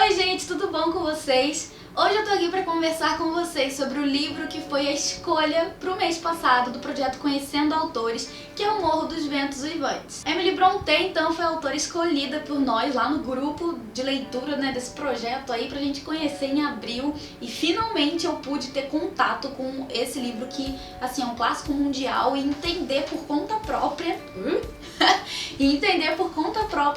Oi gente, tudo bom com vocês? Hoje eu tô aqui pra conversar com vocês sobre o livro que foi a escolha pro mês passado do projeto Conhecendo Autores, que é O Morro dos Ventos Uivantes. Emily Brontë, então, foi a autora escolhida por nós lá no grupo de leitura, né, desse projeto aí pra gente conhecer em abril, e finalmente eu pude ter contato com esse livro que, assim, é um clássico mundial, e entender por conta própria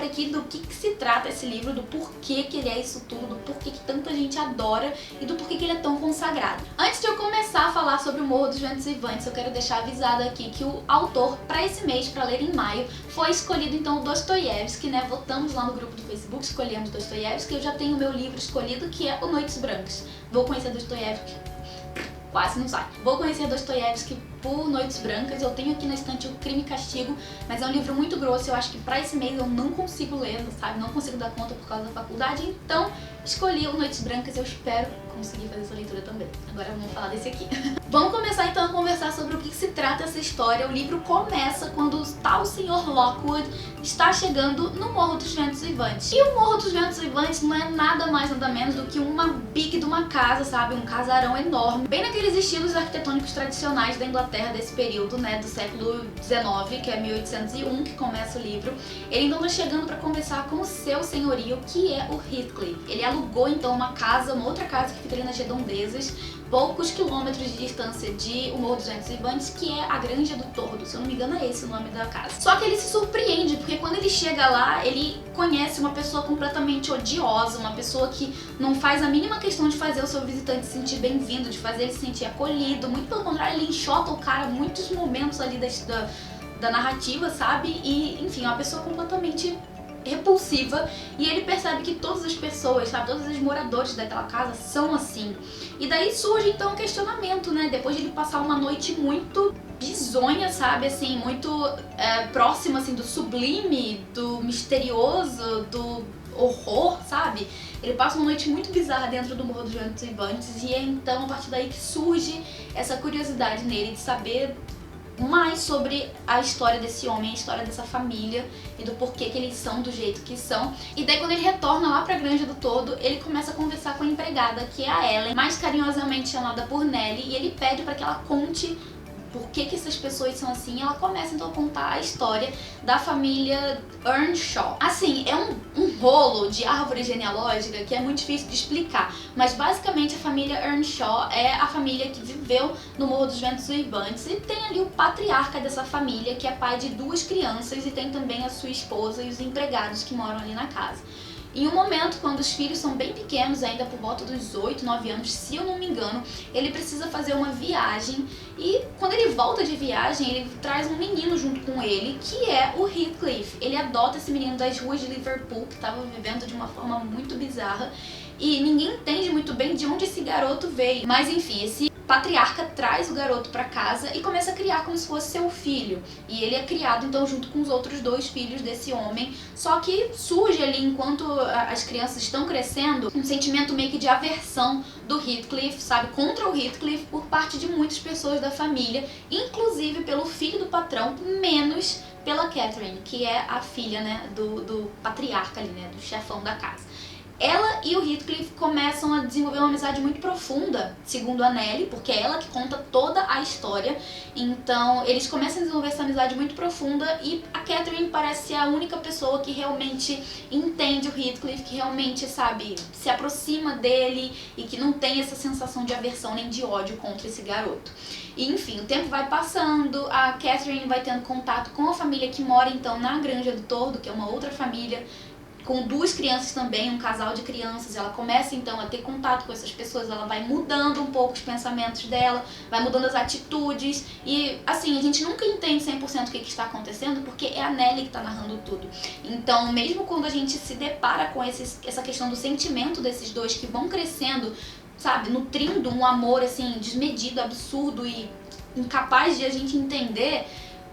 aqui do que se trata esse livro, do porquê que ele é isso tudo, do porquê que tanta gente adora e do porquê que ele é tão consagrado. Antes de eu começar a falar sobre O Morro dos Ventos Uivantes, eu quero deixar avisado aqui que o autor para esse mês, para ler em maio, foi escolhido então o Dostoiévski, né? Votamos lá no grupo do Facebook, escolhemos Dostoiévski, eu já tenho o meu livro escolhido, que é O Noites Brancas. Vou conhecer Dostoiévski, quase não sai. Vou conhecer Dostoiévski por Noites Brancas. Eu tenho aqui na estante o Crime e Castigo, mas é um livro muito grosso, eu acho que pra esse mês eu não consigo ler, sabe? Não consigo dar conta por causa da faculdade, então escolhi o Noites Brancas, eu espero conseguir fazer essa leitura também. Agora vamos falar desse aqui. Vamos começar então a conversar sobre o que se trata essa história. O livro começa quando o tal Sr. Lockwood está chegando no Morro dos Ventos Uivantes. E o Morro dos Ventos Uivantes não é nada mais nada menos do que uma big de uma casa, sabe? Um casarão enorme, bem naqueles estilos arquitetônicos tradicionais da Inglaterra desse período, né, do século XIX, que é 1801, que começa o livro. Ele então está chegando para conversar com o seu senhorio, que é o Heathcliff. Ele alugou então uma casa, uma outra casa que fica ali nas redondezas, poucos quilômetros de distância de O Morro dos Ventos Uivantes, que é a Granja do Tordo, se eu não me engano é esse o nome da casa. Só que ele se surpreende, porque quando ele chega lá, ele conhece uma pessoa completamente odiosa, uma pessoa que não faz a mínima questão de fazer o seu visitante se sentir bem-vindo, de fazer ele se sentir acolhido, muito pelo contrário, ele enxota o cara muitos momentos ali da narrativa, sabe? E, enfim, é uma pessoa completamente repulsiva, e ele percebe que todas as pessoas, sabe, todos os moradores daquela casa são assim. E daí surge então o questionamento, né, depois de ele passar uma noite muito bizonha, sabe, assim, muito próxima, assim, do sublime, do misterioso, do horror, sabe? Ele passa uma noite muito bizarra dentro do Morro dos Ventos Uivantes, e é então a partir daí que surge essa curiosidade nele de saber mais sobre a história desse homem, a história dessa família e do porquê que eles são do jeito que são. E daí quando ele retorna lá pra Granja do Tordo, ele começa a conversar com a empregada, que é a Ellen, mais carinhosamente chamada por Nellie, e ele pede pra que ela conte por que essas pessoas são assim, e ela começa então a contar a história da família Earnshaw. Assim, é um rolo de árvore genealógica que é muito difícil de explicar, mas basicamente a família Earnshaw é a família que viveu no Morro dos Ventos Uivantes, e tem ali o patriarca dessa família, que é pai de 2 crianças, e tem também a sua esposa e os empregados que moram ali na casa. Em um momento, quando os filhos são bem pequenos, ainda por volta dos 8, 9 anos, se eu não me engano, ele precisa fazer uma viagem, e quando ele volta de viagem, ele traz um menino junto com ele, que é o Heathcliff. Ele adota esse menino das ruas de Liverpool, que estava vivendo de uma forma muito bizarra, e ninguém entende muito bem de onde esse garoto veio. Mas enfim, esse patriarca traz o garoto para casa e começa a criar como se fosse seu filho. E ele é criado então junto com os outros 2 filhos desse homem. Só que surge ali, enquanto as crianças estão crescendo, um sentimento meio que de aversão do Heathcliff, sabe, contra o Heathcliff por parte de muitas pessoas da família, inclusive pelo filho do patrão, menos pela Catherine, que é a filha, né, do patriarca ali, né, do chefão da casa. Ela e o Heathcliff começam a desenvolver uma amizade muito profunda, segundo a Nellie, porque é ela que conta toda a história. Então eles começam a desenvolver essa amizade muito profunda, e a Catherine parece ser a única pessoa que realmente entende o Heathcliff, que realmente, sabe, se aproxima dele e que não tem essa sensação de aversão nem de ódio contra esse garoto. E enfim, o tempo vai passando, a Catherine vai tendo contato com a família que mora então na Granja do Tordo, que é uma outra família com 2 crianças também, um casal de crianças. Ela começa então a ter contato com essas pessoas, ela vai mudando um pouco os pensamentos dela, vai mudando as atitudes, e assim, a gente nunca entende 100% o que está acontecendo, porque é a Nellie que está narrando tudo. Então, mesmo quando a gente se depara com essa questão do sentimento desses 2 que vão crescendo, sabe, nutrindo um amor assim, desmedido, absurdo e incapaz de a gente entender,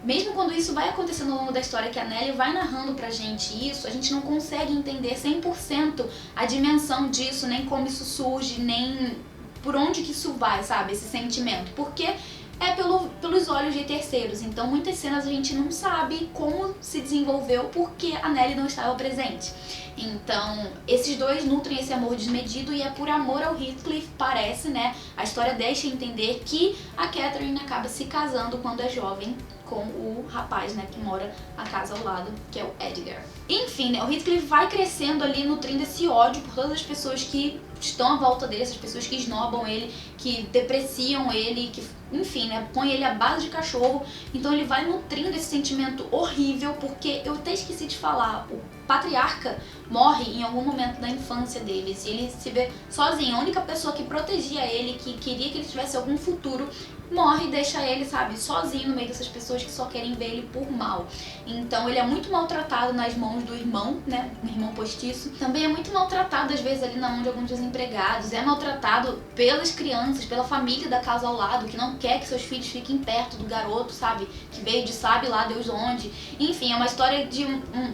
mesmo quando isso vai acontecendo ao longo da história, que a Nellie vai narrando pra gente isso, a gente não consegue entender 100% a dimensão disso, nem como isso surge, nem por onde que isso vai, sabe, esse sentimento. Porque é pelos olhos de terceiros. Então muitas cenas a gente não sabe como se desenvolveu porque a Nellie não estava presente. Então esses dois nutrem esse amor desmedido e é por amor ao Heathcliff, parece, né? A história deixa entender que a Catherine acaba se casando quando é jovem com o rapaz, né, que mora na casa ao lado, que é o Edgar. Enfim, né, o Heathcliff vai crescendo ali, nutrindo esse ódio por todas as pessoas que estão à volta dele, essas pessoas que esnobam ele, que depreciam ele, que, enfim, né, põe ele à base de cachorro. Então ele vai nutrindo esse sentimento horrível, porque eu até esqueci de falar, o patriarca morre em algum momento da infância deles e ele se vê sozinho. A única pessoa que protegia ele, que queria que ele tivesse algum futuro, morre e deixa ele, sabe, sozinho no meio dessas pessoas que só querem ver ele por mal. Então ele é muito maltratado nas mãos do irmão, né, um irmão postiço. Também é muito maltratado às vezes ali na mão de alguns desempregados, é maltratado pelas crianças, pela família da casa ao lado, que não quer que seus filhos fiquem perto do garoto, sabe, que veio de sabe lá Deus onde. Enfim, é uma história de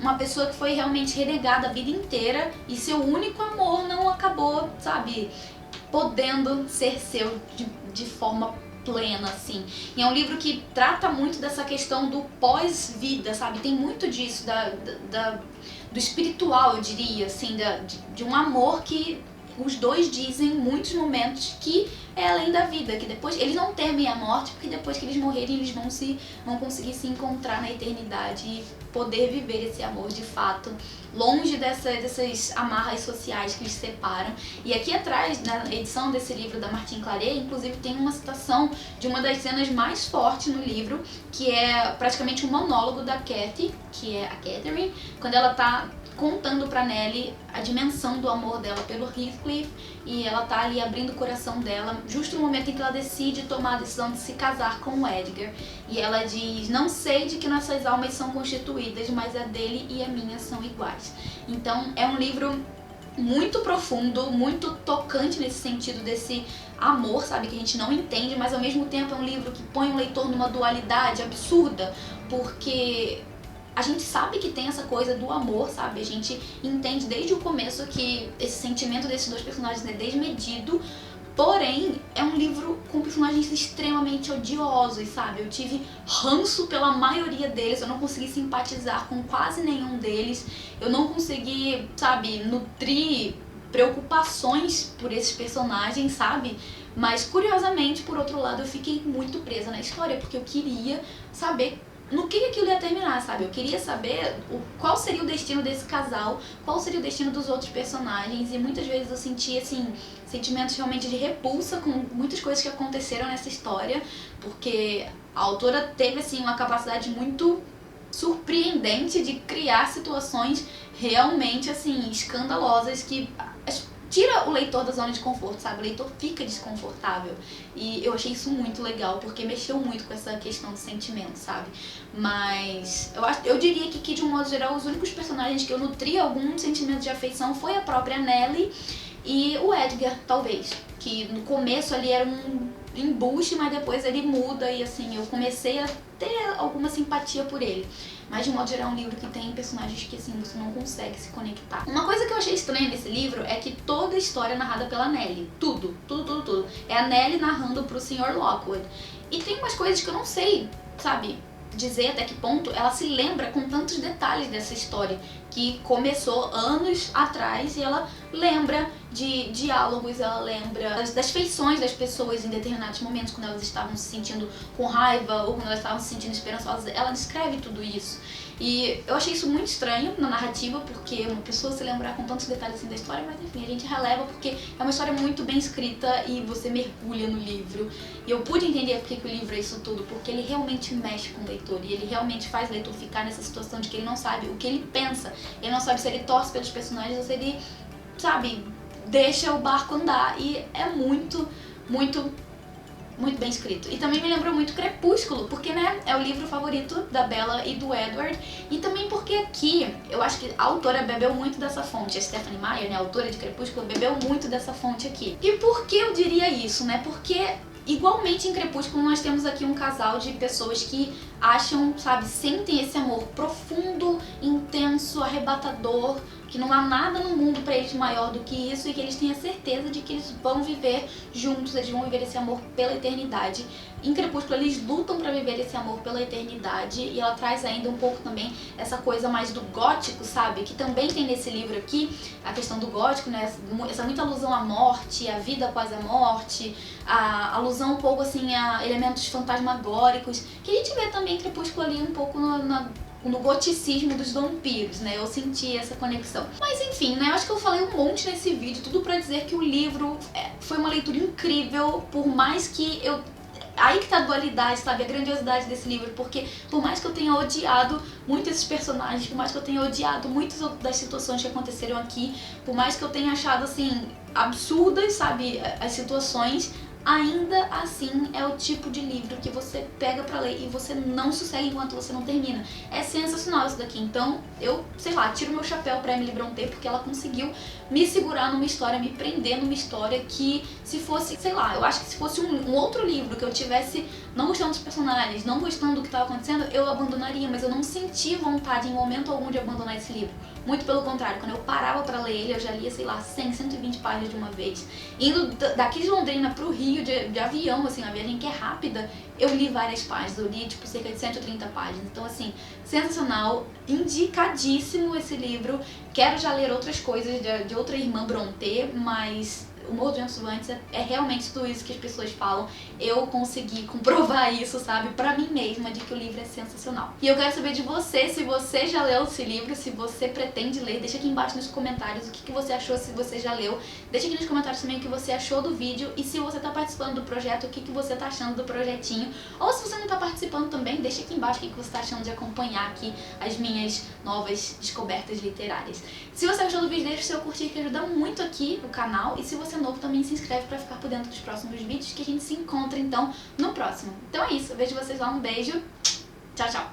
uma pessoa que foi realmente renegada a vida inteira e seu único amor não acabou, sabe, podendo ser seu de forma plena, assim. E é um livro que trata muito dessa questão do pós-vida, sabe? Tem muito disso, do espiritual, eu diria, assim, de um amor que os dois dizem em muitos momentos que é além da vida, que depois eles não temem a morte, porque depois que eles morrerem eles vão conseguir se encontrar na eternidade e poder viver esse amor de fato, longe dessas amarras sociais que os separam. E aqui atrás, na edição desse livro da Martine Claret, inclusive tem uma citação de uma das cenas mais fortes no livro, que é praticamente um monólogo da Cathy, que é a Catherine, quando ela tá contando pra Nellie a dimensão do amor dela pelo Heathcliff, e ela tá ali abrindo o coração dela, justo no momento em que ela decide tomar a decisão de se casar com o Edgar. E ela diz: não sei de que nossas almas são constituídas, mas a dele e a minha são iguais. Então é um livro muito profundo, muito tocante nesse sentido desse amor, sabe, que a gente não entende, mas ao mesmo tempo é um livro que põe o leitor numa dualidade absurda, porque a gente sabe que tem essa coisa do amor, sabe? A gente entende desde o começo que esse sentimento desses dois personagens é desmedido, porém é um livro com personagens extremamente odiosos, sabe? Eu tive ranço pela maioria deles, eu não consegui simpatizar com quase nenhum deles, eu não consegui, sabe, nutrir preocupações por esses personagens, sabe? Mas curiosamente, por outro lado, eu fiquei muito presa na história, porque eu queria saber no que aquilo ia terminar, sabe? Eu queria saber qual seria o destino desse casal, qual seria o destino dos outros personagens, e muitas vezes eu senti, assim, sentimentos realmente de repulsa com muitas coisas que aconteceram nessa história, porque a autora teve, assim, uma capacidade muito surpreendente de criar situações realmente, assim, escandalosas que tira o leitor da zona de conforto, sabe? O leitor fica desconfortável. E eu achei isso muito legal, porque mexeu muito com essa questão do sentimento, sabe? Mas eu diria que, de um modo geral, os únicos personagens que eu nutri algum sentimento de afeição foi a própria Nellie e o Edgar, talvez. Que no começo ali era um embuste, mas depois ele muda e, assim, eu comecei a ter alguma simpatia por ele. Mas, de modo geral, é um livro que tem personagens que, assim, você não consegue se conectar. Uma coisa que eu achei estranha nesse livro é que toda a história é narrada pela Nellie. Tudo. É a Nellie narrando pro Sr. Lockwood. E tem umas coisas que eu não sei, sabe, dizer até que ponto ela se lembra com tantos detalhes dessa história que começou anos atrás, e ela lembra de diálogos, ela lembra das feições das pessoas em determinados momentos, quando elas estavam se sentindo com raiva ou quando elas estavam se sentindo esperançosas. Ela descreve tudo isso. E eu achei isso muito estranho na narrativa, porque uma pessoa se lembrar com tantos detalhes assim da história, mas enfim, a gente releva porque é uma história muito bem escrita e você mergulha no livro. E eu pude entender porque que o livro é isso tudo, porque ele realmente mexe com o leitor e ele realmente faz o leitor ficar nessa situação de que ele não sabe o que ele pensa. Ele não sabe se ele torce pelos personagens ou se ele, sabe, deixa o barco andar. E é muito bem escrito. E também me lembrou muito Crepúsculo, porque, né, é o livro favorito da Bella e do Edward. E também porque aqui, eu acho que a autora bebeu muito dessa fonte. A Stephenie Meyer, né, a autora de Crepúsculo, bebeu muito dessa fonte aqui. E por que eu diria isso, né? Porque igualmente em Crepúsculo nós temos aqui um casal de pessoas que acham, sabe, sentem esse amor profundo, intenso, arrebatador, que não há nada no mundo pra eles maior do que isso e que eles têm a certeza de que eles vão viver juntos, eles vão viver esse amor pela eternidade. Em Crepúsculo eles lutam pra viver esse amor pela eternidade e ela traz ainda um pouco também essa coisa mais do gótico, sabe? Que também tem nesse livro aqui, a questão do gótico, né? Essa muita alusão à morte, à vida após a morte, a alusão um pouco assim a elementos fantasmagóricos, que a gente vê também em Crepúsculo ali um pouco no goticismo dos vampiros, né? Eu senti essa conexão. Mas enfim, né? Eu acho que eu falei um monte nesse vídeo, tudo pra dizer que o livro foi uma leitura incrível, por mais que eu... Aí que tá a dualidade, sabe? A grandiosidade desse livro, porque por mais que eu tenha odiado muito esses personagens, por mais que eu tenha odiado muitas das situações que aconteceram aqui, por mais que eu tenha achado, assim, absurdas, sabe, as situações, ainda assim é o tipo de livro que você pega pra ler e você não sossega enquanto você não termina. É sensacional isso daqui, então eu, sei lá, tiro meu chapéu pra Emily Brontë porque ela conseguiu me segurar numa história, me prender numa história que se fosse, sei lá, eu acho que se fosse um outro livro que eu tivesse não gostando dos personagens, não gostando do que estava acontecendo, eu abandonaria, mas eu não senti vontade em momento algum de abandonar esse livro. Muito pelo contrário, quando eu parava pra ler ele, eu já lia, sei lá, 100, 120 páginas de uma vez. Indo daqui de Londrina pro Rio de avião, assim, uma viagem que é rápida, eu li várias páginas, eu li, tipo, cerca de 130 páginas. Então, assim, sensacional, indicadíssimo esse livro. Quero já ler outras coisas de outra irmã Brontë, mas O Morro dos Ventos Vivantes é realmente tudo isso que as pessoas falam. Eu consegui comprovar isso, sabe, pra mim mesma, de que o livro é sensacional. E eu quero saber de você, se você já leu esse livro, se você pretende ler, deixa aqui embaixo nos comentários o que você achou, se você já leu. Deixa aqui nos comentários também o que você achou do vídeo e se você tá participando do projeto, o que você tá achando do projetinho. Ou se você não tá participando também, deixa aqui embaixo o que você tá achando de acompanhar aqui as minhas novas descobertas literárias. Se você gostou do vídeo, deixa o seu curtir que ajuda muito aqui o canal. E se você é novo, também se inscreve pra ficar por dentro dos próximos vídeos que a gente se encontra então no próximo. Então é isso, eu vejo vocês lá, um beijo, tchau, tchau!